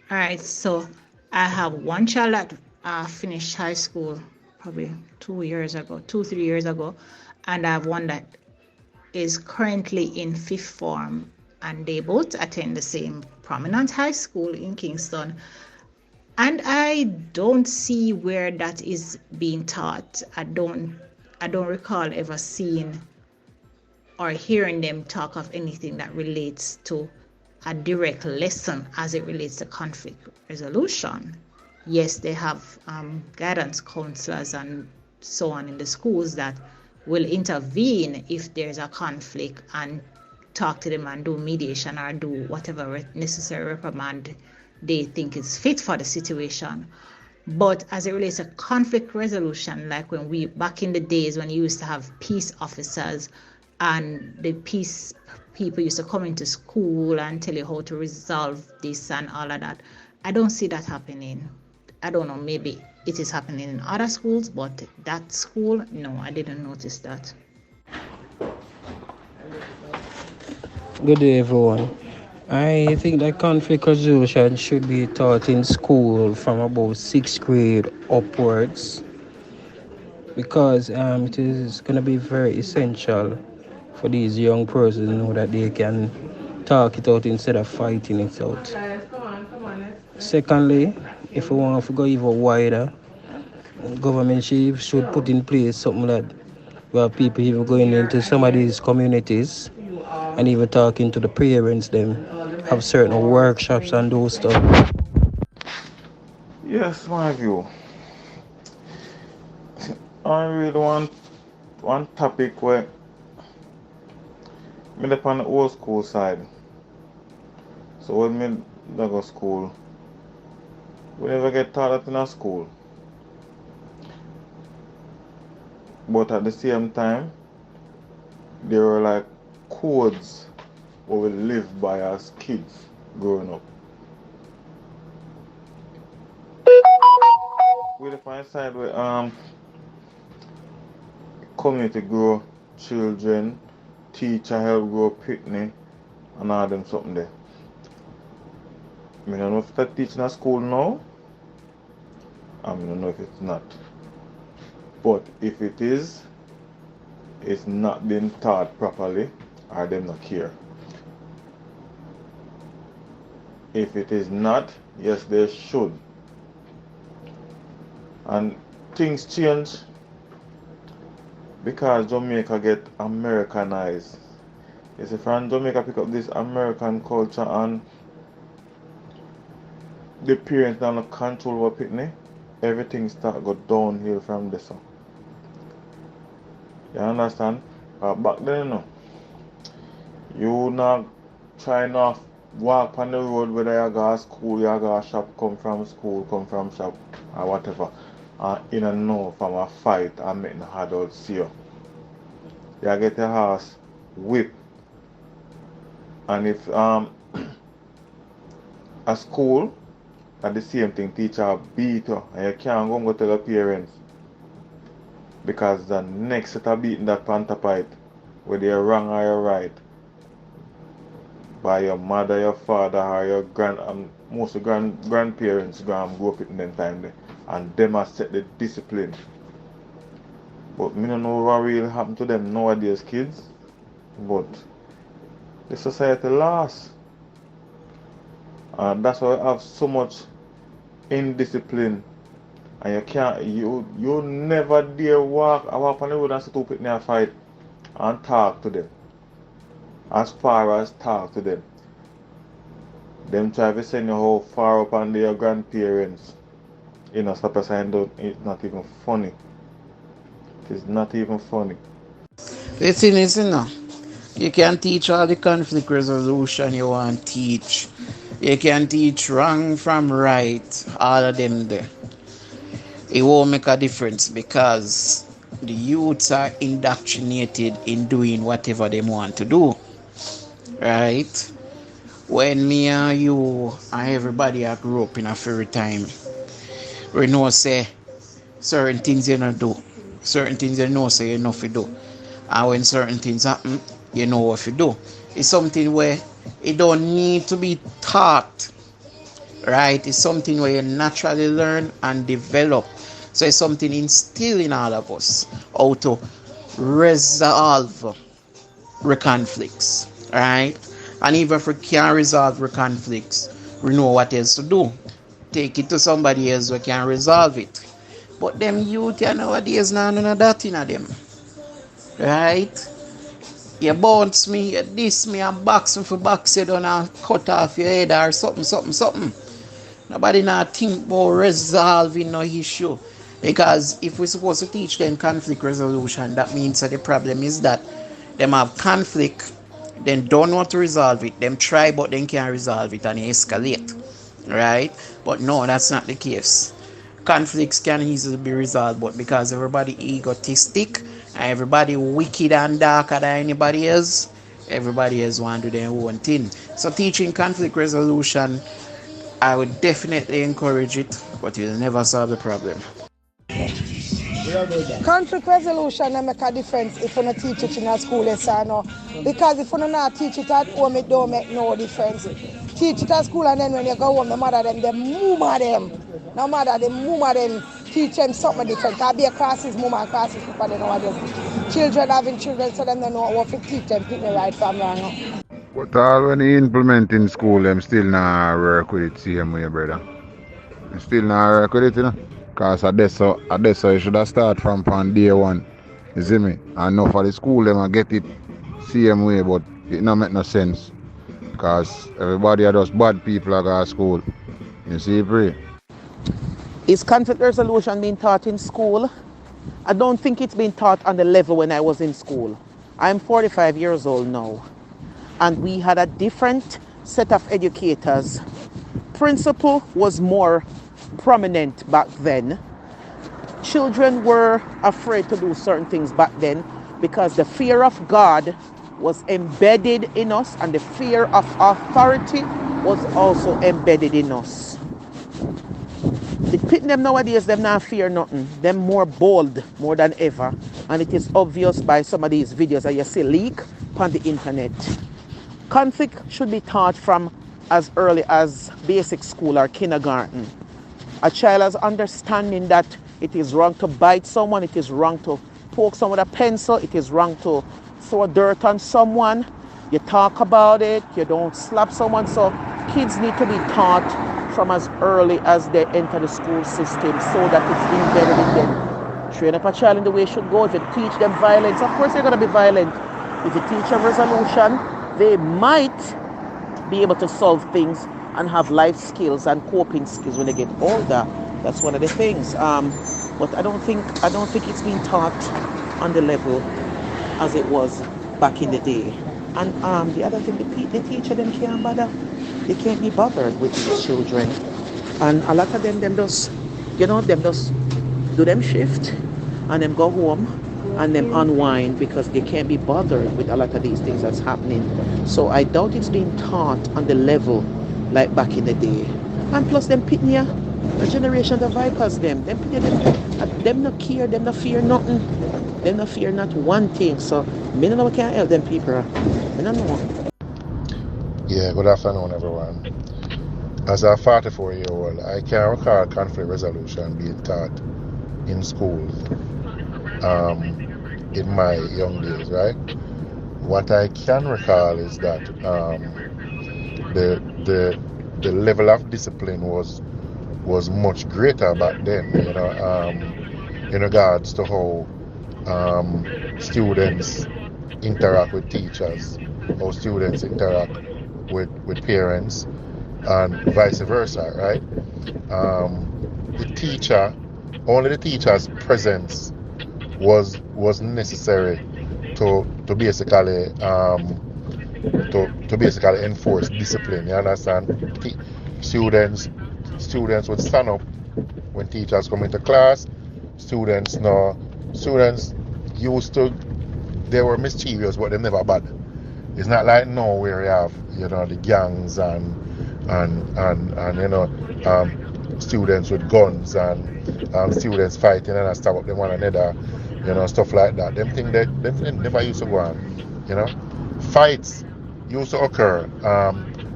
All right, so I have one child that finished high school probably 2 years ago, 3 years ago, and I have one that is currently in fifth form, and they both attend the same prominent high school in Kingston. And I don't see where that is being taught. I don't recall ever seeing or hearing them talk of anything that relates to a direct lesson as it relates to conflict resolution. Yes, they have guidance counselors and so on in the schools that will intervene if there's a conflict and talk to them and do mediation or do whatever necessary reprimand they think is fit for the situation. But as it relates to conflict resolution, like when we back in the days when you used to have peace officers and the peace people used to come into school and tell you how to resolve this and all of that, I don't see that happening. I don't know, maybe it is happening in other schools, but that school, no, I didn't notice that. Good day, everyone. I think that conflict resolution should be taught in school from about sixth grade upwards because it is going to be very essential for these young persons to know that they can talk it out instead of fighting it out. Secondly, if we want to go even wider, government should put in place something that where people even going into some of these communities and even talking to the parents them have certain workshops and those stuff. Yes, my view. I really want one topic where me up on the old school side. So when me go school, we never get taught that in a school. But at the same time, there were like codes what we live by as kids growing up. We find side where community grow children, teacher help grow picnic and all them something there. I don't know if that teaching at school now. I don't know if it's not. But if it is, it's not being taught properly or them not care. If it is not, yes they should. And things change because Jamaica get Americanized. You see, from Jamaica pick up this American culture and the parents don't control what picnic, everything start go downhill from there. So. You understand? Back then, you know, you not try not walk on the road whether you go to school, you go to shop, come from school, come from shop, or whatever. And in and know from a fight and make the adults see you. You get your horse whipped. And if at school, at the same thing, teacher beat you and you can't go and go tell your parents. Because the next set of beating that panther pipe, whether you're wrong or you're right, by your mother, your father, or your most grandparents grew up in them time there, and them has set the discipline. But me don't know what really happened to them nowadays kids. But the society lost. And that's why we have so much indiscipline. And you never dare walk on the road and sit up in a fight and talk to them. As far as talk to them. Them try to send you how far up on their grandparents. You know, stop saying it's not even funny. It is not even funny. The thing is, you can teach all the conflict resolution you want to teach. You can teach wrong from right, all of them there. It won't make a difference because the youths are indoctrinated in doing whatever they want to do. Right? When me and you and everybody I grew up in a fairy time, we know say certain things you don't do. Certain things you know say you know to do. And when certain things happen, you know what to do. It's something where it don't need to be taught. right? It's something where you naturally learn and develop. So it's something instilled in all of us how to resolve conflicts, right? And even if we can't resolve conflicts, we know what else to do. Take it to somebody else who can resolve it. But them youth nowadays now none of that in them, right? You bounce me, you diss me and box me for box you down and cut off your head or something. Nobody now think about resolving no issue. Because if we're supposed to teach them conflict resolution, that means that the problem is that them have conflict, then don't want to resolve it. Them try but then can't resolve it and it escalate. Right? But no, that's not the case. Conflicts can easily be resolved, but because everybody egotistic and everybody wicked and darker than anybody else, everybody else want to do their own thing. So teaching conflict resolution, I would definitely encourage it, but it will never solve the problem. Conflict resolution and make a difference if you don't teach it in a school lesson or because if you don't teach it at home, it don't make no difference. Teach it at school and then when you go home, the mother them mama them. No matter the mama them teach them something different. Can be a classes, mama and classes people they know children having children so them don't know what to teach them pick the right from wrong. But all when you implement in school, them still not work with it same way, brother. You still not work with it, you know. Because at this so you should have start from day one. You see me? And now for the school, them I get it same way, but it don't make no sense. Because everybody are just bad people at our school. You see, pray. Is conflict resolution being taught in school? I don't think it's been taught on the level when I was in school. I'm 45 years old now. And we had a different set of educators. Principal was more prominent back then. Children were afraid to do certain things back then because the fear of God was embedded in us and the fear of authority was also embedded in us. The people them nowadays, them not fear nothing. Them more bold more than ever. And it is obvious by some of these videos that you see leak on the internet. Conflict should be taught from as early as basic school or kindergarten. A child has understanding that it is wrong to bite someone, it is wrong to poke someone with a pencil, it is wrong to throw dirt on someone. You talk about it, you don't slap someone. So kids need to be taught from as early as they enter the school system so that it's embedded in them. Train up a child in the way it should go. If you teach them violence, of course they're going to be violent. If you teach them resolution, they might be able to solve things and have life skills and coping skills when they get older. That's one of the things. But I don't think it's been taught on the level as it was back in the day. And the other thing, the teacher them can't bother. They can't be bothered with these children. And a lot of them just do them shift and them go home and them unwind because they can't be bothered with a lot of these things that's happening. So I doubt it's being taught on the level like back in the day. And plus them pitney, a generation of vipers them no care, them no fear nothing. Them no fear not one thing. So me no know can't help them people. Me no know. Yeah, good afternoon everyone. As a 44-year-old, I can recall conflict resolution being taught in school in my young days, right? What I can recall is that the level of discipline was much greater back then, in regards to how students interact with teachers, how students interact with parents, and vice versa, right? Only the teacher's presence was necessary to basically enforce discipline. You understand? Students would stand up when teachers come into class. Students used to, they were mischievous, but they never bad. It's not like now where you have the gangs and students with guns and students fighting and stab up them one another, stuff like that. Them things never used to go on. Fights used to occur.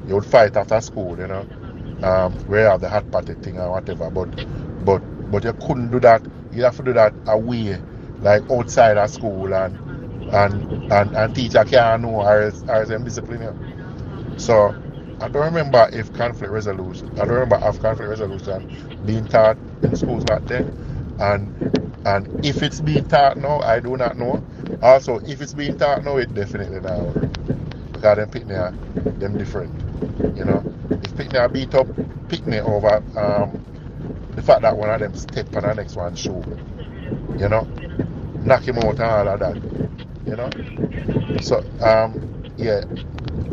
You would fight after school, where you have the hot potted thing or whatever, but you couldn't do that. You have to do that away, like outside of school, and teacher can't know or else them discipline you. So I don't remember if conflict resolution. I don't remember if conflict resolution being taught in schools back then, and if it's being taught now, I do not know. Also, if it's being taught now, it definitely now, because them picnic, them different. You know, if picnic beat up picnic over the fact that one of them step on the next one shoe, you know, knock him out and all of that, you know. So yeah,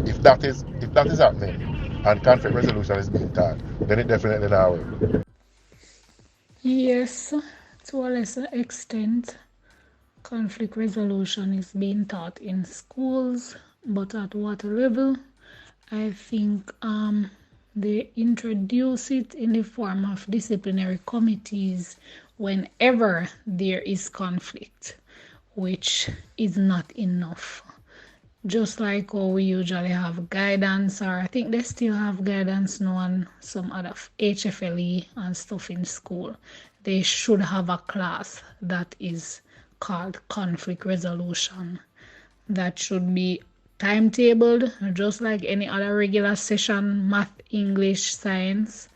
if that is happening and conflict resolution is being taught, then it definitely now will. Yes, to a lesser extent, conflict resolution is being taught in schools, but at what level? I think they introduce it in the form of disciplinary committees whenever there is conflict, which is not enough. Just like how we usually have guidance, or I think they still have guidance now on some other HFLE and stuff in school. They should have a class that is called conflict resolution. That should be timetabled, just like any other regular session. Math, English, science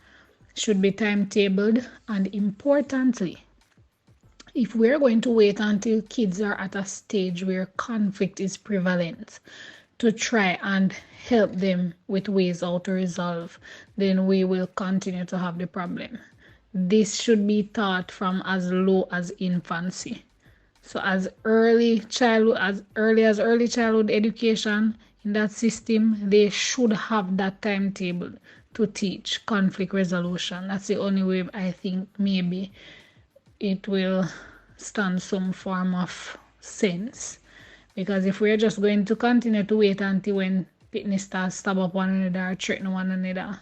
should be timetabled. And importantly, if we're going to wait until kids are at a stage where conflict is prevalent to try and help them with ways how to resolve, then we will continue to have the problem. This should be taught from as low as infancy. So as early childhood education in that system, they should have that timetable to teach conflict resolution. That's the only way I think maybe it will stand some form of sense. Because if we're just going to continue to wait until when people start stab up one another or threaten one another,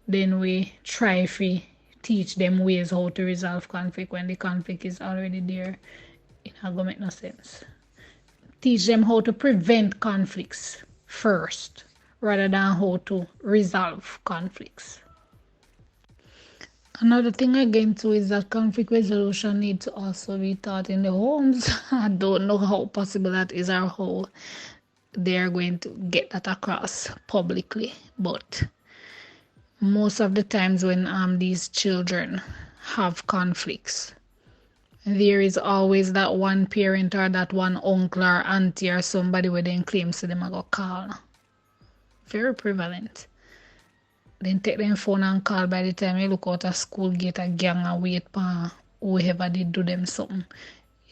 then we try to teach them ways how to resolve conflict when the conflict is already there. It not gonna make no sense. Teach them how to prevent conflicts first, rather than how to resolve conflicts. Another thing again too is that conflict resolution needs to also be taught in the homes. I don't know how possible that is or how they are going to get that across publicly, but most of the times when these children have conflicts, there is always that one parent or that one uncle or auntie or somebody where they claim to them go call. Very prevalent. Then take them phone and call. By the time you look out a school gate, a gang and wait for whoever did do them something.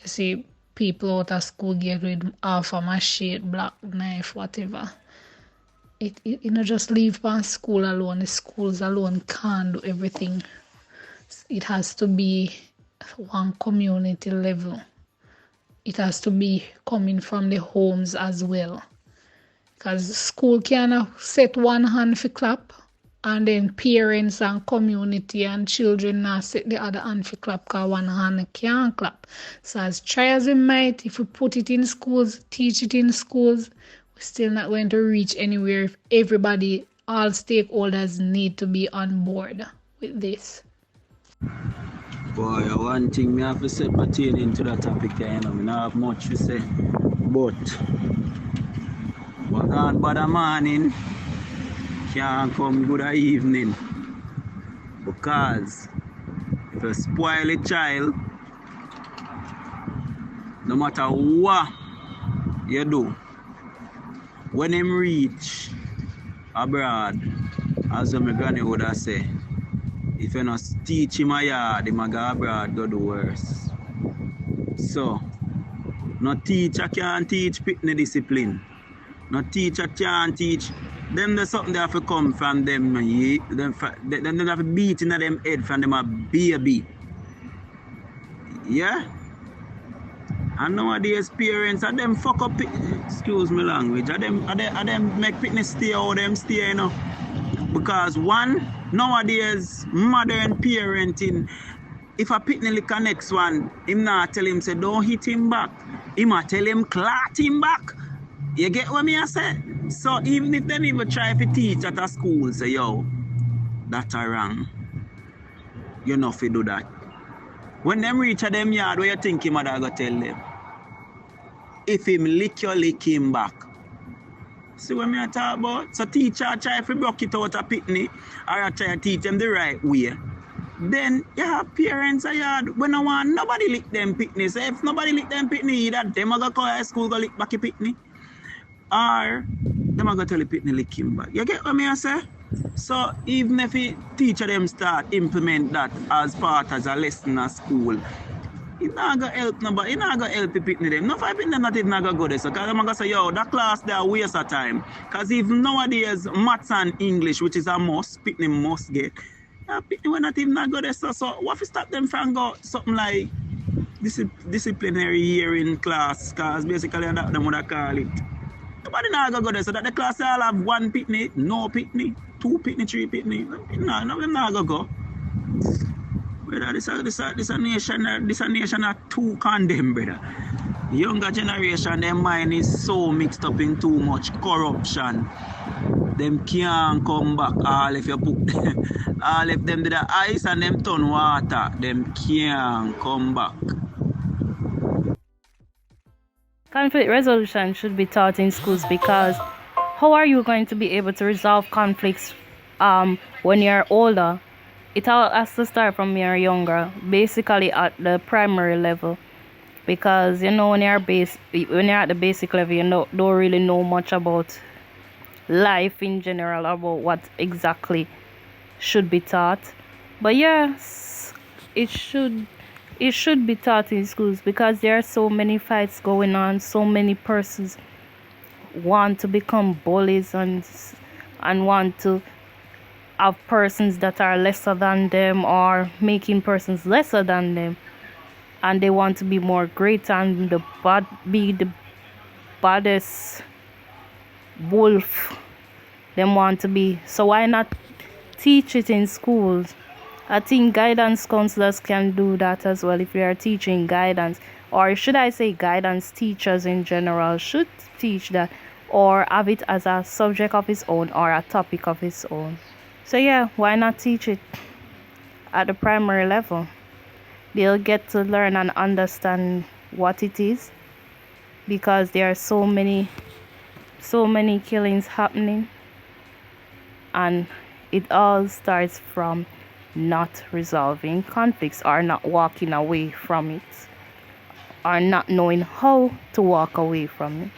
You see people out a school gate with half a machete, black knife, whatever. It just leave for school alone. The schools alone can't do everything. It has to be one community level. It has to be coming from the homes as well. Because school can set one hand for clap, and then parents and community and children now set the other hand for clap because one hand can't clap. So as try as we might, if we put it in schools, teach it in schools, we're still not going to reach anywhere if everybody, all stakeholders need to be on board with this. Boy, one thing me have to say pertaining to that topic there, you know, I don't have much to say, but what God bad morning can't come good evening, because if you spoil a child, no matter what you do, when him reach abroad, as my granny would have said, if you not teach him a yard, he might go abroad, go do worse. So, no teacher can teach picnic discipline. No teacher can teach. Them there's something that have to come from them. Them have to beat in them head from them a baby. Yeah? And nowadays parents and them fuck up, excuse me language, and them make picnic stay how them stay, you know. Because one, nowadays modern parenting, if a picnic lick a next one, him not tell him say don't hit him back. He might tell him clot him back. You get what me I say? So even if them even try to teach at a school, say yo, that are wrong, you know if you do that. When them reach a them yard, what you think him mother go tell them? If him lick you, lick him back. See what me talk about? So teacher try to block it out a pitney, or I try to teach them the right way. Then you have parents a yard when I want nobody lick them pitney. So if nobody lick them pitney, either them a go call high school go lick back a pitney, or them a go tell the pitney lick him back. You get what me I say? So even if the teacher them start implement that as part as a lesson at school, it not gonna help nobody. It not gonna help the pitney them. No for pitney them not even not gonna go there. So cause I'm gonna say, yo, that class they are waste of time. Cause even nowadays maths and English, which is a must, pitney must get. Pitney will not even not go there. So what if we stop them from go something like disciplinary year in class? Cause basically that them would call it. Nobody not gonna go there. So that the class all have one pitney, no pitney, two pitney, three pitney. No, them not gonna go. Brother, this a nation are too condemned, brother. Younger generation, their mind is so mixed up in too much corruption. Them can't come back. All if you put all if them did the ice and them turn water, them can't come back. Conflict resolution should be taught in schools because how are you going to be able to resolve conflicts when you're older? It all has to start from when you're younger, basically at the primary level, because you know when you're at the basic level, you don't really know much about life in general, about what exactly should be taught. But yes, it should be taught in schools because there are so many fights going on. So many persons want to become bullies and want to have persons that are lesser than them or making persons lesser than them, and they want to be more great and be the baddest wolf them want to be. So why not teach it in schools? I think guidance counselors can do that as well. If you are teaching guidance, or should I say guidance teachers in general should teach that, or have it as a subject of its own or a topic of its own. So yeah, why not teach it at the primary level? They'll get to learn and understand what it is, because there are so many killings happening, and it all starts from not resolving conflicts or not walking away from it or not knowing how to walk away from it.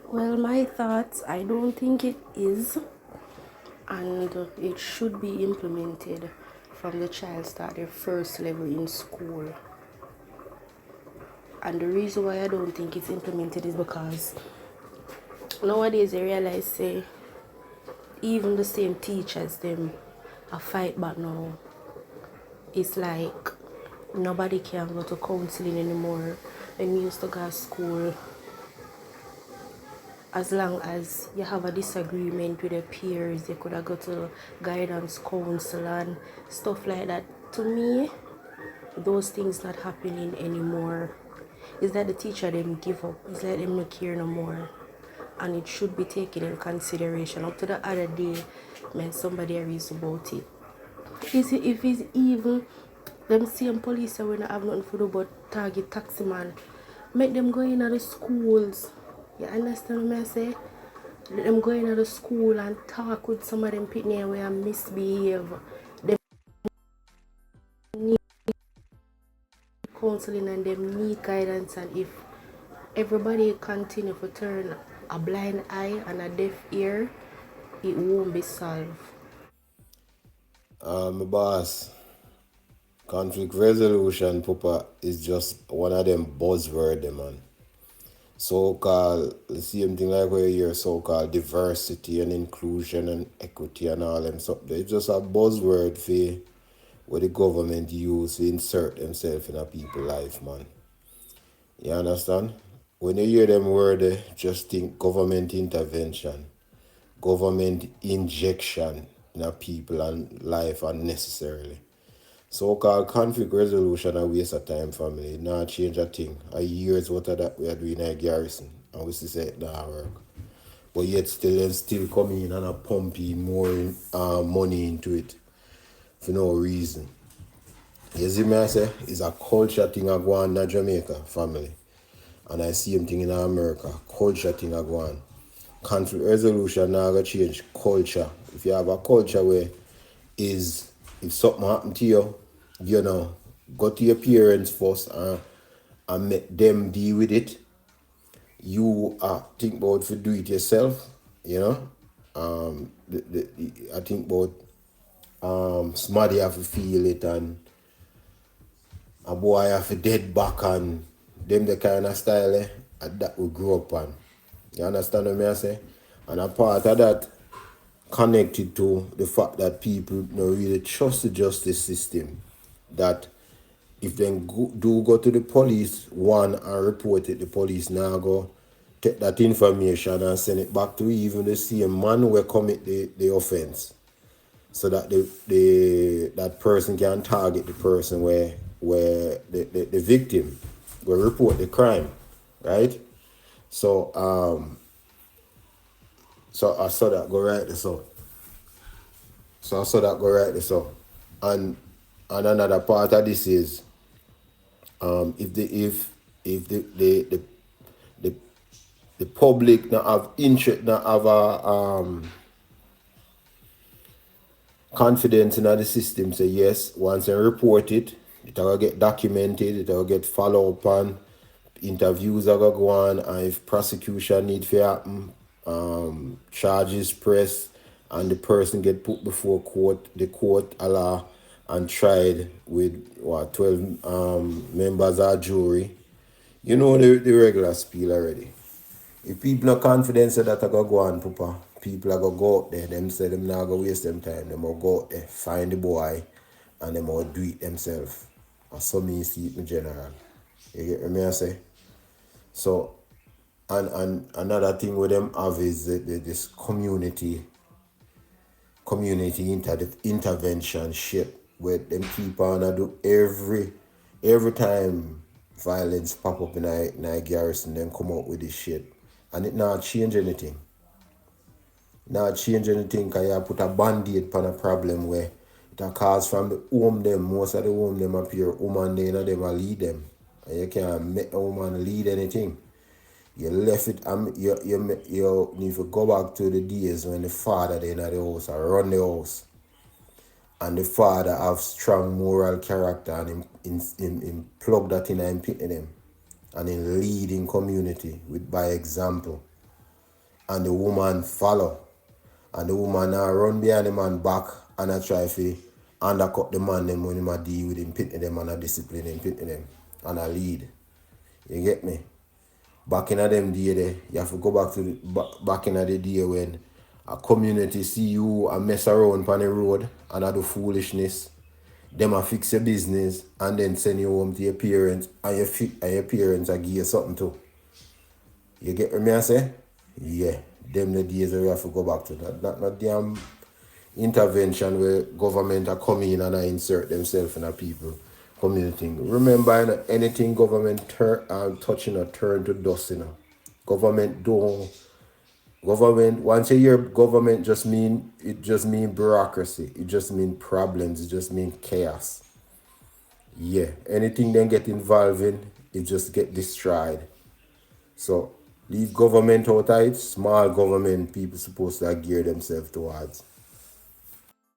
Well, my thoughts, I don't think it is, and it should be implemented from the child start their first level in school. And the reason why I don't think it's implemented is because nowadays I realize, say, even the same teachers, them a fight back now. It's like nobody can go to counseling anymore. When we used to go to school, as long as you have a disagreement with your peers, you could have go to guidance counsel and stuff like that. To me, those things not happening anymore. It's that the teacher them give up. It's like them not care no more. And it should be taken in consideration. Up to the other day, man, somebody raised about it. If it's even them same police that we not have nothing to do but target taxi man, make them go in the schools. You understand what I say? Let them go in the school and talk with some of them pitney where misbehave. Them need counseling and them need guidance, and if everybody continue to turn a blind eye and a deaf ear, it won't be solved. My boss, conflict resolution, Papa, is just one of them buzzwords, man. So-called, the same thing like where you hear so-called diversity and inclusion and equity and all them stuff. It's just a buzzword for what the government use to insert themselves in a people's life, man. You understand? When you hear them words, just think government intervention, government injection in a people and life unnecessarily. So-called conflict resolution a waste of time, family. Not change a thing. A year's worth of that we are doing at Garrison. And we still say it don't work. but yet still come in and pump in more money into it for no reason. You see me I say? It's a culture thing I go on in Jamaica family. And I see him thing in America. Culture thing I go on. Conflict resolution now gonna change culture. If you have a culture where if something happen to you, go to your parents first and make them deal with it. You think about to do it yourself, I think about somebody have to feel it and a boy have to dead back and them the kind of style that we grew up on. You understand what I say? And a part of that connected to the fact that people don't really trust the justice system. That if they go to the police, one, and report it, the police now go take that information and send it back to even the same man who commit the offense. So that that person can target the person where the victim will report the crime, right? So I saw that go right this out. And another part of this is if the public not have interest, not have a confidence in the system, say yes, once they report it, it will get documented, it will get followed up on, interviews are going to go on, and if prosecution need to happen, charges pressed, and the person get put before court, the court allow and tried with 12 members of jury. You know the regular spiel already. If people are confident that are going to go on, Papa, people are going to go out there, them say them not going to waste them time, them will go out there, find the boy, and them will do it themselves. That's so me see it in general. You get what I say? So, and another thing with them have is this community intervention shit, where them keep on and do every time violence pop up in a garrison, them come out with this shit. And it not change anything. Because you put a band-aid on a problem where it cause from the home them. Most of the home them appear woman they know them will lead them. And you can't make a woman lead anything. You left it you need to go back to the days when the father they in the house or run the house. And the father have strong moral character and him plug that in and pit them. And in leading community by example. And the woman follow. And the woman now run behind the man back and I try to undercut the man them when I deal with him, pitting them and I discipline him, pitting them. And I lead. You get me? Back in them day there, you have to go back to back in the day when a community see you and mess around on the road and I do foolishness. Them a fix your business and then send you home to your parents and your parents a give you something too. You get what I say? Yeah. Them the days where we have to go back to that. Not damn intervention where government are coming in and insert themselves in a people community. Remember, anything government touching or turn to dust, Government, once a year, government just mean bureaucracy. It just mean problems. It just mean chaos. Yeah, anything they get involved in, it just get destroyed. So leave government out of it. Small government people supposed to gear themselves towards.